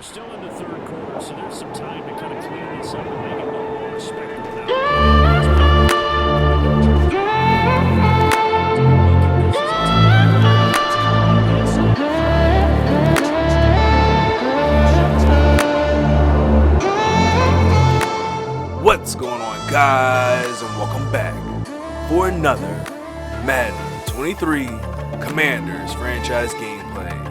still in the third quarter, so there's some time to kind of clean this up and make it look more respectable now. What's going on, guys, and welcome back for another Madden 23 Commanders franchise gameplay.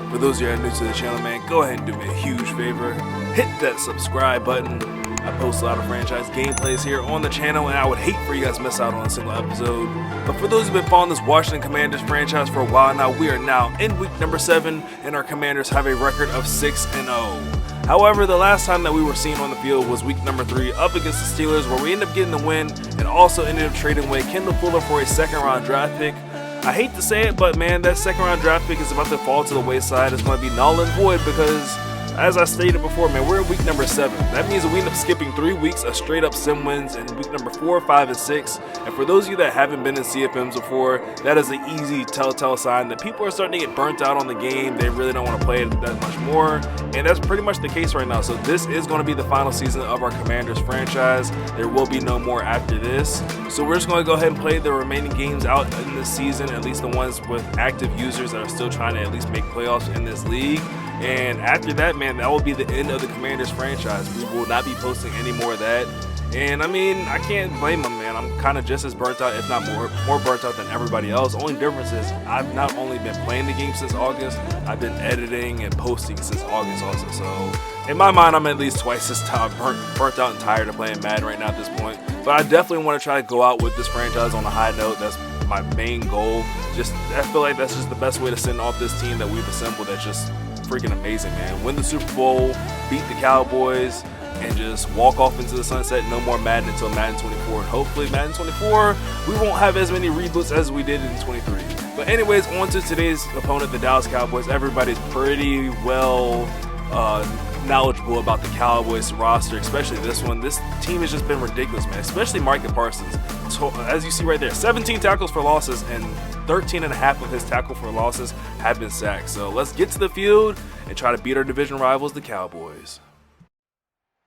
For those of you that are new to the channel, man, go ahead and do me a huge favor. Hit that subscribe button. I post a lot of franchise gameplays here on the channel, and I would hate for you guys to miss out on a single episode. But for those who have been following this Washington Commanders franchise for a while now, we are now in week number 7, and our Commanders have a record of 6-0. However, the last time that we were seen on the field was week number 3 up against the Steelers, where we ended up getting the win and also ended up trading away Kendall Fuller for a second-round draft pick. I hate to say it, but man, that second-round draft pick is about to fall to the wayside. It's going to be null and void because, as I stated before, man, we're in week number 7. That means that we end up skipping 3 weeks of straight-up sim wins in week number 4, 5, and 6. And for those of you that haven't been in CFMs before, that is an easy telltale sign that people are starting to get burnt out on the game. They really don't want to play it that much more. And that's pretty much the case right now. So this is going to be the final season of our Commanders franchise. There will be no more after this. So we're just going to go ahead and play the remaining games out in this season, at least the ones with active users that are still trying to at least make playoffs in this league. And after that, man, that will be the end of the Commanders franchise. We will not be posting any more of that. And I mean, I can't blame them, man. I'm kind of just as burnt out, if not more burnt out than everybody else. Only difference is I've not only been playing the game since August, I've been editing and posting since August also. So in my mind, I'm at least twice as burnt out and tired of playing Madden right now at this point. But I definitely want to try to go out with this franchise on a high note. That's my main goal. I feel like that's just the best way to send off this team that we've assembled. That's just freaking amazing, man. Win the Super Bowl, beat the Cowboys, and just walk off into the sunset. No more Madden until Madden 24. And hopefully Madden 24, we won't have as many reboots as we did in 23. But anyways, on to today's opponent, the Dallas Cowboys. Everybody's pretty well knowledgeable about the Cowboys roster, especially this one. This team has just been ridiculous, man, especially Micah Parsons. So, as you see right there, 17 tackles for losses, and 13.5 of his tackle for losses have been sacks. So let's get to the field and try to beat our division rivals, the Cowboys.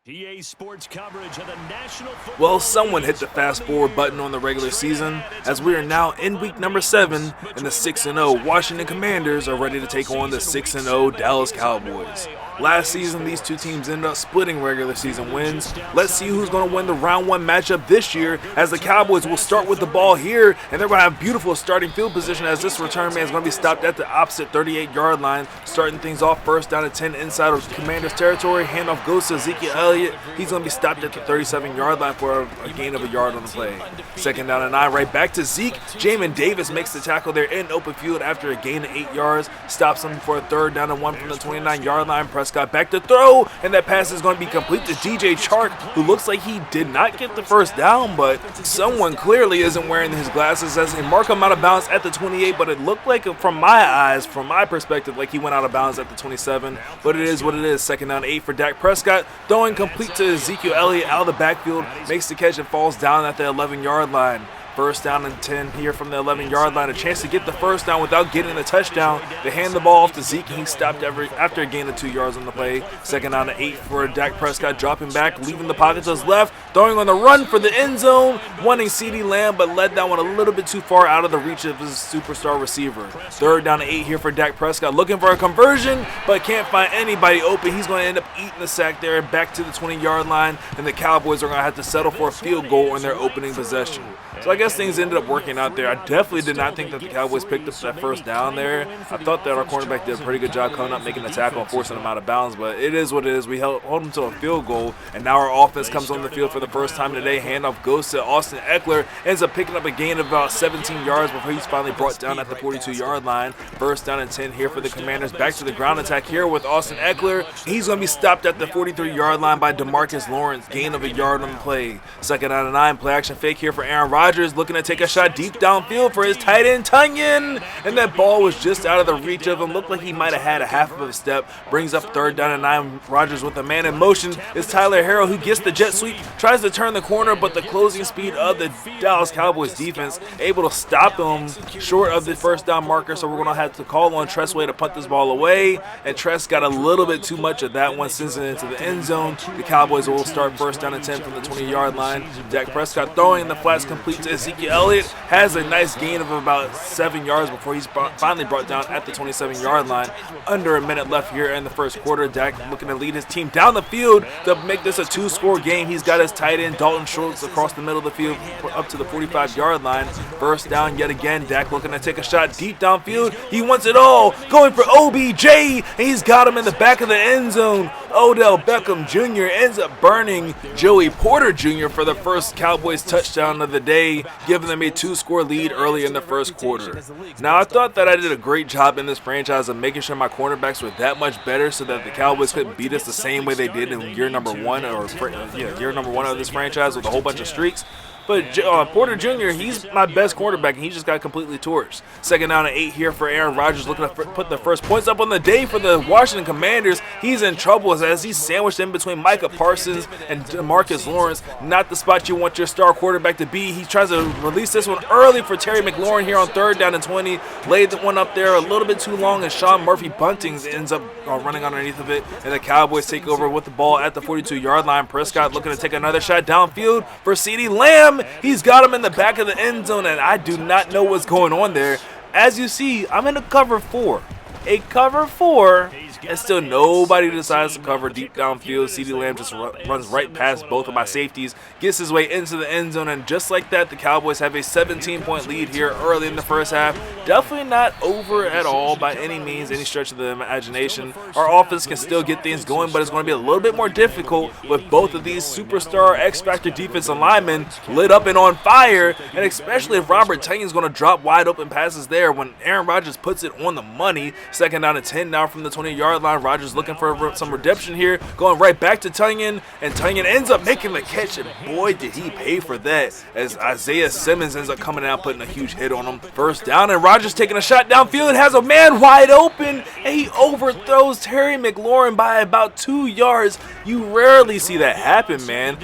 PA Sports coverage of the National Football Well, someone hit the fast forward button on the regular season, as we are now in week number 7, and the 6-0 Washington Commanders are ready to take on the 6-0 Dallas Cowboys. Last season, these two teams ended up splitting regular season wins. Let's see who's going to win the round 1 matchup this year, as the Cowboys will start with the ball here, and they're going to have beautiful starting field position, as this return man is going to be stopped at the opposite 38-yard line, starting things off first down and 10 inside of Commanders territory. Handoff goes to Ezekiel Elliott. He's going to be stopped at the 37-yard line for a gain of a yard on the play. Second down and 9, right back to Zeke. Jamin Davis makes the tackle there in open field after a gain of 8 yards. Stops him for a third down and 1 from the 29-yard line. Prescott back to throw, and that pass is going to be complete to DJ Chark, who looks like he did not get the first down, but someone clearly isn't wearing his glasses as they mark him out of bounds at the 28, but it looked like, from my eyes, from my perspective, like he went out of bounds at the 27, but it is what it is. Second down 8 for Dak Prescott, throwing complete to Ezekiel Elliott out of the backfield, makes the catch and falls down at the 11-yard line. First down and 10 here from the 11-yard line. A chance to get the first down without getting the touchdown. They hand the ball off to Zeke, and he stopped after a gain of 2 yards on the play. Second down and 8 for Dak Prescott, dropping back, leaving the pocket to his left, throwing on the run for the end zone, wanting CeeDee Lamb, but led that one a little bit too far out of the reach of his superstar receiver. Third down and 8 here for Dak Prescott, looking for a conversion, but can't find anybody open. He's going to end up eating the sack there, back to the 20-yard line, and the Cowboys are going to have to settle for a field goal on their opening possession. So I guess things ended up working out there. I definitely did not think that the Cowboys picked up that first down there. I thought that our cornerback did a pretty good job coming up, making the tackle and forcing him out of bounds, but it is what it is. We hold him to a field goal, and now our offense comes on the field for the first time today. Handoff goes to Austin Eckler, ends up picking up a gain of about 17 yards before he's finally brought down at the 42-yard line. First down and 10 here for the Commanders. Back to the ground attack here with Austin Eckler. He's going to be stopped at the 43-yard line by DeMarcus Lawrence. Gain of a yard on the play. Second down and 9, play action fake here for Aaron Rodgers. Commanders looking to take a shot deep downfield for his tight end Tunyon, and that ball was just out of the reach of him. Looked like he might have had a half of a step. Brings up 3rd down and 9. Rodgers with a man in motion. It's Tyler Harrell who gets the jet sweep, tries to turn the corner, but the closing speed of the Dallas Cowboys defense able to stop him short of the 1st down marker. So we're going to have to call on Tressway to punt this ball away, and Tress got a little bit too much of that one, sends it into the end zone. The Cowboys will start 1st down and 10 from the 20-yard line. Dak Prescott throwing the flats complete to Ezekiel Elliott, has a nice gain of about 7 yards before he's finally brought down at the 27-yard line. Under a minute left here in the 1st quarter. Dak looking to lead his team down the field to make this a 2-score game. He's got his tight end Dalton Schultz across the middle of the field up to the 45-yard line. 1st down yet again. Dak looking to take a shot deep downfield. He wants it all, going for OBJ, and he's got him in the back of the end zone. Odell Beckham Jr. ends up burning Joey Porter Jr. for the first Cowboys touchdown of the day, giving them a 2-score lead early in the 1st quarter. Now, I thought that I did a great job in this franchise of making sure my cornerbacks were that much better so that the Cowboys couldn't beat us the same way they did in year number 1 of this franchise with a whole bunch of streaks. But Porter Jr., he's my best quarterback, and he just got completely torched. 2nd down and 8 here for Aaron Rodgers, looking to put the first points up on the day for the Washington Commanders. He's in trouble as he's sandwiched in between Micah Parsons and Demarcus Lawrence. Not the spot you want your star quarterback to be. He tries to release this one early for Terry McLaurin here on 3rd down and 20. Laid the one up there a little bit too long, and Sean Murphy Buntings ends up running underneath of it. And the Cowboys take over with the ball at the 42-yard line. Prescott looking to take another shot downfield for CeeDee Lamb. He's got him in the back of the end zone, and I do not know what's going on there. As you see, I'm in a cover 4. A cover 4, and still nobody decides to cover deep downfield. CeeDee Lamb just runs right past both of my safeties, gets his way into the end zone, and just like that, the Cowboys have a 17-point lead here early in the 1st half. Definitely not over at all by any means, any stretch of the imagination. Our offense can still get things going, but it's going to be a little bit more difficult with both of these superstar X-Factor defensive linemen lit up and on fire, and especially if Robert Tonyan is going to drop wide open passes there when Aaron Rodgers puts it on the money. 2nd down and 10 now from the 20-yard line. Rodgers looking for some redemption here, going right back to Tunyon, and Tunyon ends up making the catch, and boy did he pay for that as Isaiah Simmons ends up coming out putting a huge hit on him. 1st down, and Rodgers taking a shot downfield, has a man wide open, and he overthrows Terry McLaurin by about 2 yards. You rarely see that happen, man.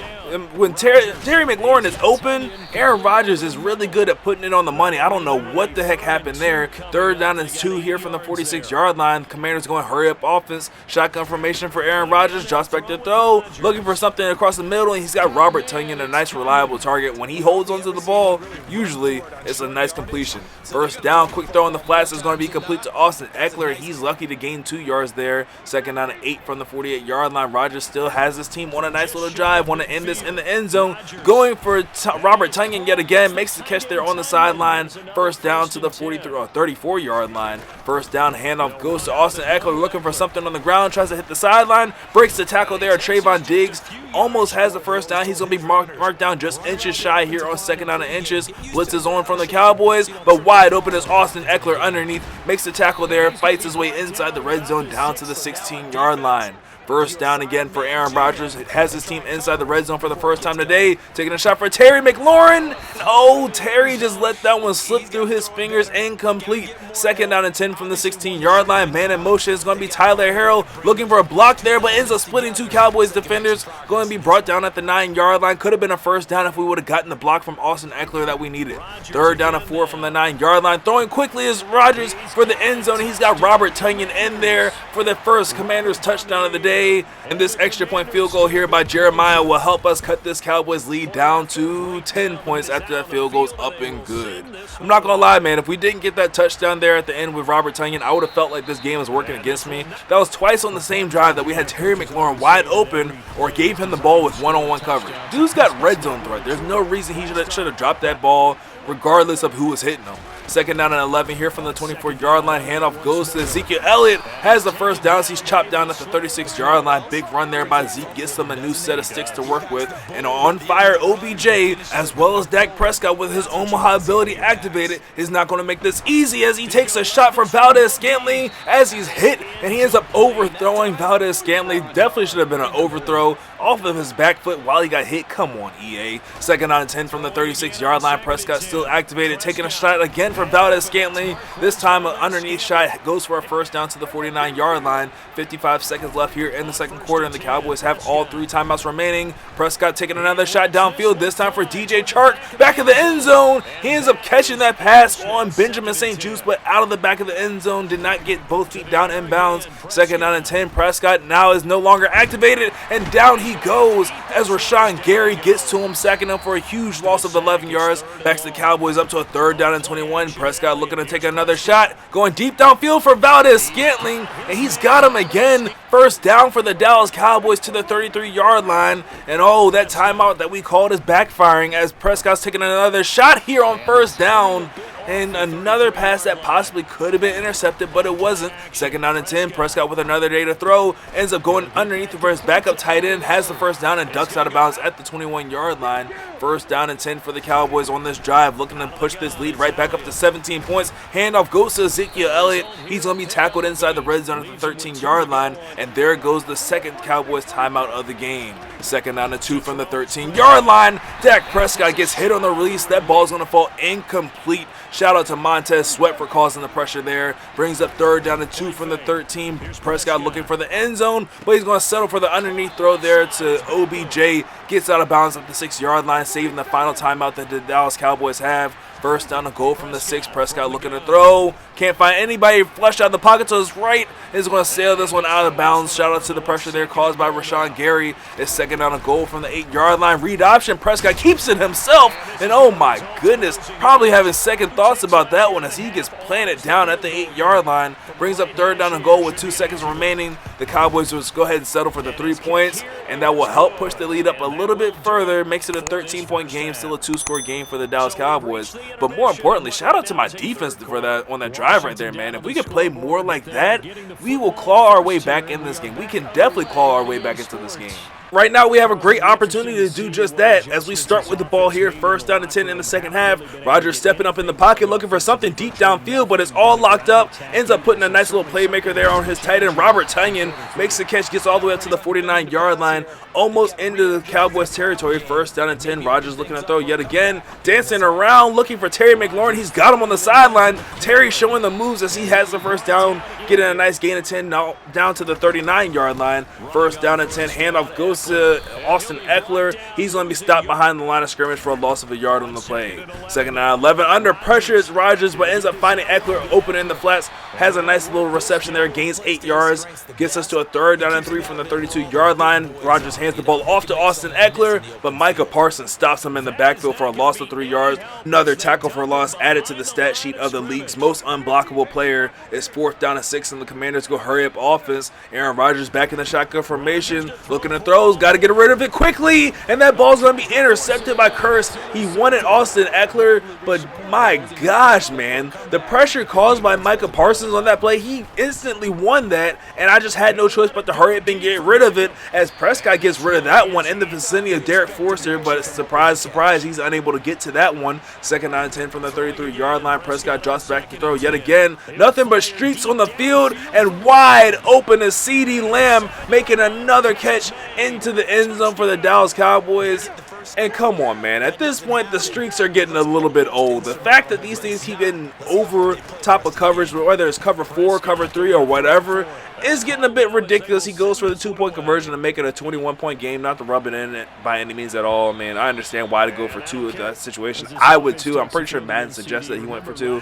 When Terry McLaurin is open, Aaron Rodgers is really good at putting it on the money. I don't know what the heck happened there. 3rd down and 2 here from the 46-yard line. Commanders going hurry up offense. Shotgun formation for Aaron Rodgers. Drops back to throw. Looking for something across the middle, and he's got Robert Tonyan, a nice reliable target. When he holds onto the ball, usually it's a nice completion. 1st down, quick throw in the flats is going to be complete to Austin Eckler. He's lucky to gain 2 yards there. 2nd down and 8 from the 48-yard line. Rodgers still has his team on a nice little drive. Want to end this in the end zone. Going for Robert Tonyan yet again. Makes the catch there on the sideline. 1st down to the 34-yard line. 1st down, handoff goes to Austin Eckler, looking for something on the ground. Tries to hit the sideline. Breaks the tackle there. Trayvon Diggs almost has the 1st down. He's going to be marked down just inches shy here on 2nd down and inches. Blitz is on from the Cowboys, but wide open is Austin Eckler underneath. Makes the tackle there. Fights his way inside the red zone down to the 16-yard line. 1st down again for Aaron Rodgers. Has his team inside the red zone for the first time today. Taking a shot for Terry McLaurin. Oh, Terry just let that one slip through his fingers. Incomplete. 2nd down and 10 from the 16-yard line. Man in motion is going to be Tyler Harrell. Looking for a block there, but ends up splitting 2 Cowboys defenders. Going to be brought down at the 9-yard line. Could have been a 1st down if we would have gotten the block from Austin Eckler that we needed. 3rd down and 4 from the 9-yard line. Throwing quickly is Rodgers for the end zone. He's got Robert Tonyan in there for the first Commanders touchdown of the day. And this extra point field goal here by Jeremiah will help us cut this Cowboys lead down to 10 points after that field goes up and good. I'm not going to lie, man. If we didn't get that touchdown there at the end with Robert Tonyan, I would have felt like this game was working against me. That was twice on the same drive that we had Terry McLaurin wide open or gave him the ball with one-on-one coverage. Dude's got red zone threat. There's no reason he should have dropped that ball regardless of who was hitting him. Second down and 11 here from the 24-yard line. Handoff goes to Ezekiel Elliott. Has the first down. He's chopped down at the 36-yard line. Big run there by Zeke. Gets them a new set of sticks to work with. And on fire, OBJ, as well as Dak Prescott with his Omaha ability activated, is not going to make this easy as he takes a shot for Valdez-Scantling as he's hit. And he ends up overthrowing Valdez-Scantling. Definitely should have been an overthrow off of his back foot while he got hit. Come on, EA. Second down and 10 from the 36-yard line. Prescott still activated, taking a shot again for Valdez-Scantling. This time an underneath shot goes for a first down to the 49-yard line. 55 seconds left here in the second quarter, and the Cowboys have all 3 timeouts remaining. Prescott taking another shot downfield, this time for DJ Chark. Back of the end zone. He ends up catching that pass on Benjamin St-Juste, but out of the back of the end zone. Did not get both feet down inbounds. Second down and 10. Prescott now is no longer activated, and down he goes as Rashawn Gary gets to him, sacking him for a huge loss of 11 yards. Backs the Cowboys up to a third down and 21. Prescott looking to take another shot, going deep downfield for Valdez-Scantling, and he's got him again. First down for the Dallas Cowboys to the 33-yard line, and oh, that timeout that we called is backfiring as Prescott's taking another shot here on first down. And another pass that possibly could have been intercepted, but it wasn't. Second down and 10. Prescott with another day to throw. Ends up going underneath for his backup tight end. Has the first down and ducks out of bounds at the 21-yard line. First down and 10 for the Cowboys on this drive. Looking to push this lead right back up to 17 points. Handoff goes to Ezekiel Elliott. He's going to be tackled inside the red zone at the 13-yard line. And there goes the second Cowboys timeout of the game. Second down and 2 from the 13-yard line. Dak Prescott gets hit on the release. That ball's going to fall incomplete. Shout out to Montez Sweat for causing the pressure there. Brings up third down and 2 from the 13. Prescott looking for the end zone, but he's going to settle for the underneath throw there to OBJ. Gets out of bounds at the 6-yard line, saving the final timeout that the Dallas Cowboys have. First down and goal from the 6. Prescott looking to throw. Can't find anybody flushed out of the pocket to his right. Is going to sail this one out of bounds. Shout out to the pressure there caused by Rashawn Gary. It's second down and goal from the 8-yard line. Read option. Prescott keeps it himself. And oh my goodness, probably having second thoughts about that one as he gets planted down at the 8-yard line. Brings up third down and goal with 2 seconds remaining. The Cowboys will go ahead and settle for the 3 points. And that will help push the lead up a little bit further. Makes it a 13-point game. Still a 2-score game for the Dallas Cowboys. But more importantly, shout out to my defense for that on that drive right there, man. If we could play more like that, we will claw our way back in this game. We can definitely claw our way back into this game. Right now, we have a great opportunity to do just that as we start with the ball here. First down and 10 in the second half. Rodgers stepping up in the pocket, looking for something deep downfield, but it's all locked up. Ends up putting a nice little playmaker there on his tight end. Robert Tonyan makes the catch, gets all the way up to the 49-yard line, almost into the Cowboys territory. First down and 10. Rodgers looking to throw yet again. Dancing around, looking for Terry McLaurin. He's got him on the sideline. Terry showing the moves as he has the first down, getting a nice gain of 10 now down to the 39-yard line. First down and 10. Handoff goes to Austin Eckler. He's going to be stopped behind the line of scrimmage for a loss of a yard on the play. Second down and 11. Under pressure is Rodgers, but ends up finding Eckler open in the flats. Has a nice little reception there. Gains 8 yards. Gets us to a third down and 3 from the 32-yard line. Rodgers hands the ball off to Austin Eckler, but Micah Parsons stops him in the backfield for a loss of 3 yards. Another tackle for a loss added to the stat sheet of the league's most unblockable player. It's fourth down and 6, and the Commanders go hurry up offense. Aaron Rodgers back in the shotgun formation, looking to throws, got to get rid of it quickly, and that ball's going to be intercepted by Curse. He wanted Austin Eckler, but my gosh, man, the pressure caused by Micah Parsons on that play, he instantly won that, and I just had no choice but to hurry up and get rid of it as Prescott gets rid of that one in the vicinity of Derek Forster, but surprise, surprise, he's unable to get to that one. Second down and 10 from the 33-yard line. Prescott drops back to throw yet again. Nothing but streaks on the field, and wide open is CeeDee Lamb making another catch into the end zone for the Dallas Cowboys. And come on, man, at this point, the streaks are getting a little bit old. The fact that these things keep getting over top of coverage, whether it's cover 4, cover 3, or whatever, is getting a bit ridiculous. He goes for the 2-point conversion to make it a 21-point game, not to rub it in by any means at all. Man, I understand why to go for 2 in that situation. I would too. I'm pretty sure Madden suggested he went for 2.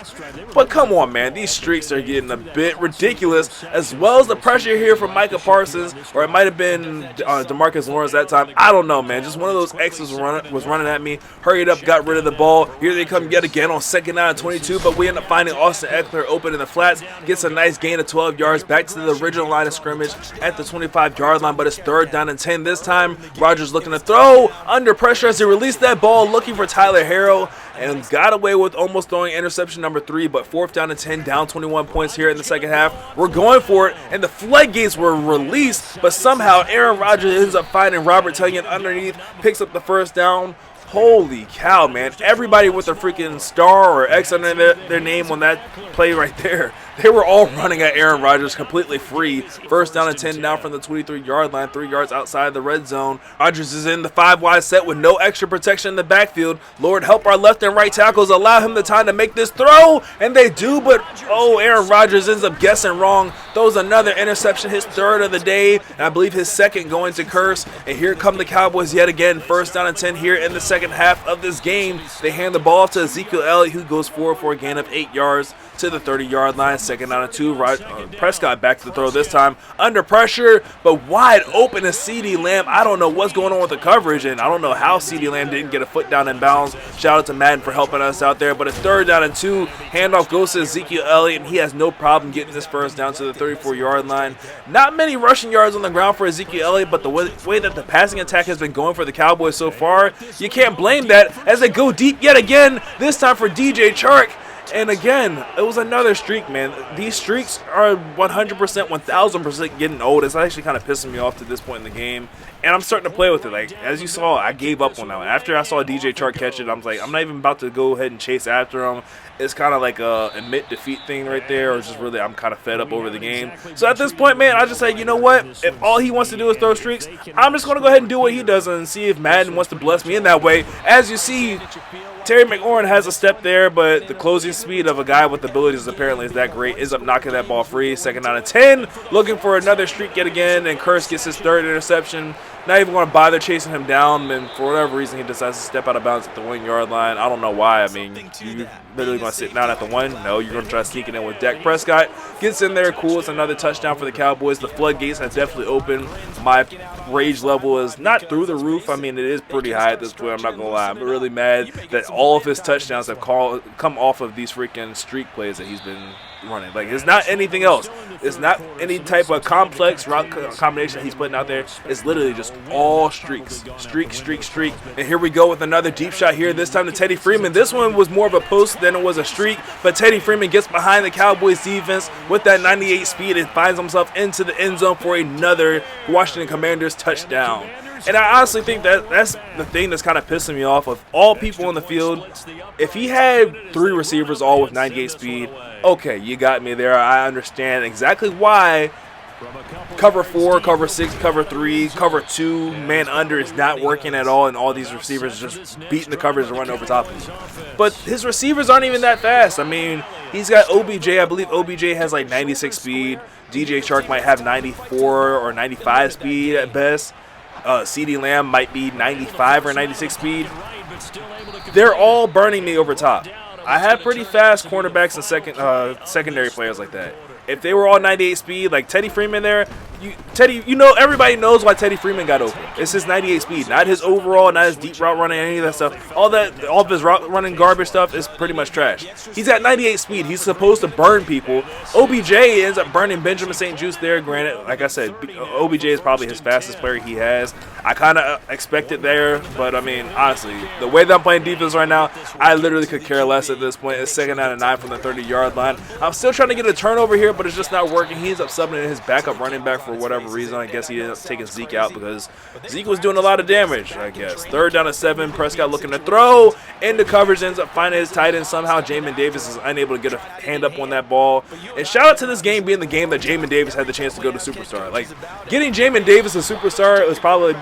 But come on, man, these streaks are getting a bit ridiculous, as well as the pressure here from Micah Parsons, or it might have been DeMarcus Lawrence that time. I don't know, man. Just one of those X's was running at me. Hurried up, got rid of the ball. Here they come yet again on second down and 22, but we end up finding Austin Eckler open in the flats. Gets a nice gain of 12 yards back to the original line of scrimmage at the 25-yard line, but it's third down and 10 this time. Rodgers looking to throw under pressure as he released that ball, looking for Tyler Harrell, and got away with almost throwing interception number 3, but 4th down and 10, down 21 points here in the second half. We're going for it, and the floodgates were released, but somehow Aaron Rodgers ends up finding Robert Tonyan underneath, picks up the first down. Holy cow, man. Everybody with a freaking star or X under their name on that play right there. They were all running at Aaron Rodgers completely free. 1st down and 10 down from the 23-yard line, 3 yards outside the red zone. Rodgers is in the 5-wide set with no extra protection in the backfield. Lord help our left and right tackles, allow him the time to make this throw, and they do, but oh, Aaron Rodgers ends up guessing wrong. Throws another interception, his 3rd of the day, and I believe his 2nd going to Curse. And here come the Cowboys yet again. 1st down and 10 here in the second half of this game. They hand the ball to Ezekiel Elliott, who goes forward for a gain of 8 yards to the 30-yard line. 2nd down and 2. Prescott back to the throw this time. Under pressure, but wide open is CeeDee Lamb. I don't know what's going on with the coverage, and I don't know how CeeDee Lamb didn't get a foot down in bounds. Shout out to Madden for helping us out there. But a 3rd down and 2. Handoff goes to Ezekiel Elliott, and he has no problem getting this first down to the 34-yard line. Not many rushing yards on the ground for Ezekiel Elliott, but the way that the passing attack has been going for the Cowboys so far, you can't blame that as they go deep yet again, this time for DJ Chark. And again, it was another streak, man. These streaks are 100%, 1,000% getting old. It's actually kind of pissing me off to this point in the game. And I'm starting to play with it. Like, as you saw, I gave up on that one. After I saw DJ Chark catch it, I was like, I'm not even about to go ahead and chase after him. It's kind of like a admit defeat thing right there, or just really I'm kind of fed up over the game. So at this point, man, I just say, you know what? If all he wants to do is throw streaks, I'm just going to go ahead and do what he does and see if Madden wants to bless me in that way. As you see, Terry McLaurin has a step there, but the closing speed of a guy with abilities apparently is that great. Ends up knocking that ball free. 2nd down and 10. Looking for another streak yet again, and Curse gets his 3rd interception. Not even going to bother chasing him down, and for whatever reason, he decides to step out of bounds at the 1-yard line. I don't know why. I mean, you literally going to sit down at the 1? No, you're going to try sneaking in with Dak Prescott. Gets in there, cool. It's another touchdown for the Cowboys. The floodgates have definitely opened. My rage level is not through the roof. I mean, it is pretty high at this point. I'm not going to lie. I'm really mad that all of his touchdowns have come off of these freaking streak plays that he's been running. Like, it's not anything else. It's not any type of complex route combination he's putting out there. It's literally just all streaks. Streak, streak, streak. And here we go with another deep shot here, this time to Teddy Freeman. This one was more of a post than it was a streak, but Teddy Freeman gets behind the Cowboys defense with that 98 speed and finds himself into the end zone for another Washington Commanders touchdown. And I honestly think that that's the thing that's kind of pissing me off. Of all people on the field, if he had 3 receivers all with 98 speed, okay, you got me there. I understand exactly why cover 4, cover 6, cover 3, cover 2, man under is not working at all, and all these receivers just beating the coverage and running over top of him. But his receivers aren't even that fast. I mean, he's got OBJ. I believe OBJ has like 96 speed. DJ Chark might have 94 or 95 speed at best. CeeDee Lamb might be 95 or 96 speed. They're all burning me over top. I have pretty fast cornerbacks and secondary players like that. If they were all 98 speed, like Teddy Freeman there, everybody knows why Teddy Freeman got open. It's his 98 speed, not his overall, not his deep route running, any of that stuff. All of his route running garbage stuff is pretty much trash. He's at 98 speed. He's supposed to burn people. OBJ ends up burning Benjamin St. Juste there. Granted, like I said, OBJ is probably his fastest player he has. I kind of expect it there, but I mean, honestly, the way that I'm playing defense right now, I literally could care less at this point. It's 2nd down and 9 from the 30-yard line. I'm still trying to get a turnover here, but it's just not working. He ends up subbing in his backup running back for whatever reason. I guess he ended up taking Zeke out because Zeke was doing a lot of damage, I guess. 3rd down and 7. Prescott looking to throw. Into coverage, ends up finding his tight end. Somehow Jamin Davis is unable to get a hand up on that ball. And shout out to this game being the game that Jamin Davis had the chance to go to superstar. Like, getting Jamin Davis a superstar was probably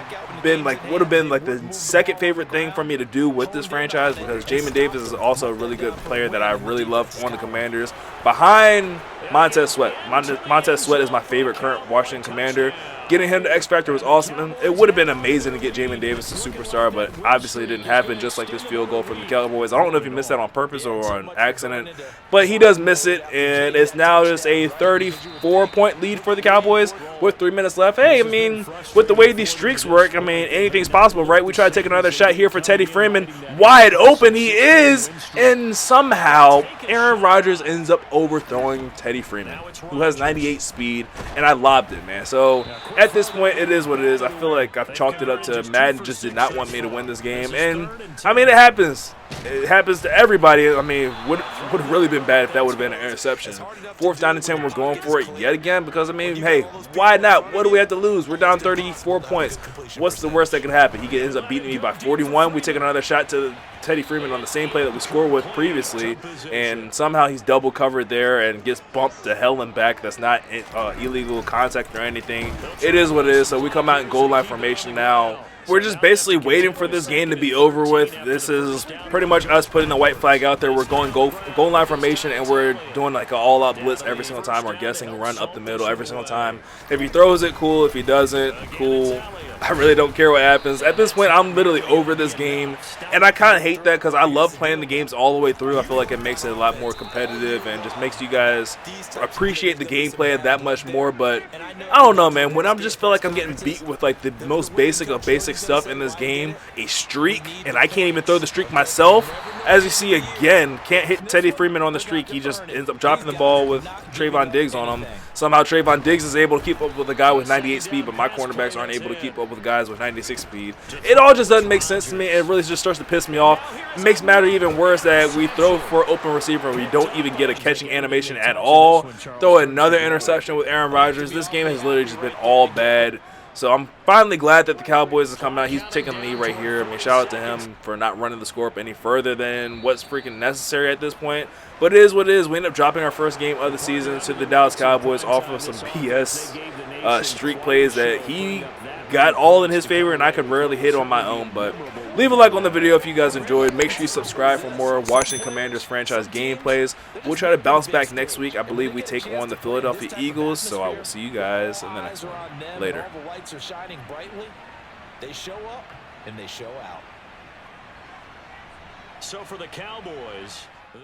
would have been like the 2nd favorite thing for me to do with this franchise, because Jamin Davis is also a really good player that I really love on the Commanders. Behind Montez Sweat. Montez Sweat is my favorite current Washington Commander. Getting him to X Factor was awesome. It would have been amazing to get Jamin Davis to superstar, but obviously it didn't happen, just like this field goal from the Cowboys. I don't know if he missed that on purpose or on accident, but he does miss it, and it's now just a 34-point lead for the Cowboys with 3 minutes left. Hey, I mean, with the way these streaks work, I mean, anything's possible, right? We try to take another shot here for Teddy Freeman. Wide open he is, and somehow Aaron Rodgers ends up overthrowing Teddy Freeman, who has 98 speed, and I lobbed it, man. So at this point, it is what it is. I feel like I've chalked it up to Madden just did not want me to win this game. And, I mean, it happens. It happens to everybody. I mean, would have really been bad if that would have been an interception. 4th down and 10, we're going for it yet again because, I mean, hey, why not? What do we have to lose? We're down 34 points. What's the worst that could happen? He ends up beating me by 41. We take another shot to Teddy Freeman on the same play that we scored with previously, and somehow he's double covered there and gets bumped to hell and back. That's not illegal contact or anything. It is what it is. So we come out in goal line formation now. We're just basically waiting for this game to be over with. This is pretty much us putting the white flag out there. We're going goal line formation, and we're doing like an all-out blitz every single time. We're guessing run up the middle every single time. If he throws it, cool. If he doesn't, cool. I really don't care what happens. At this point, I'm literally over this game, and I kind of hate that because I love playing the games all the way through. I feel like it makes it a lot more competitive and just makes you guys appreciate the gameplay that much more. But I don't know, man. When I just feel like I'm getting beat with like the most basic of basic stuff in this game, a streak, and I can't even throw the streak myself. As you see, again, can't hit Teddy Freeman on the streak. He just ends up dropping the ball with Trayvon Diggs on him. Somehow Trayvon Diggs is able to keep up with a guy with 98 speed, but my cornerbacks aren't able to keep up with guys with 96 speed. It all just doesn't make sense to me. It really just starts to piss me off. It makes it matter even worse that we throw for open receiver and we don't even get a catching animation at all. Throw another interception with Aaron Rodgers. This game has literally just been all bad. So I'm finally glad that the Cowboys is coming out. He's taking the knee right here. I mean, shout out to him for not running the score up any further than what's freaking necessary at this point. But it is what it is. We end up dropping our first game of the season to the Dallas Cowboys off of some BS streak plays that he got all in his favor, and I could rarely hit on my own. But leave a like on the video if you guys enjoyed. Make sure you subscribe for more Washington Commanders franchise gameplays. We'll try to bounce back next week. I believe we take on the Philadelphia Eagles, so I will see you guys in the next one. Later. All the lights are shining brightly. They show up and they show out. So for the Cowboys, they're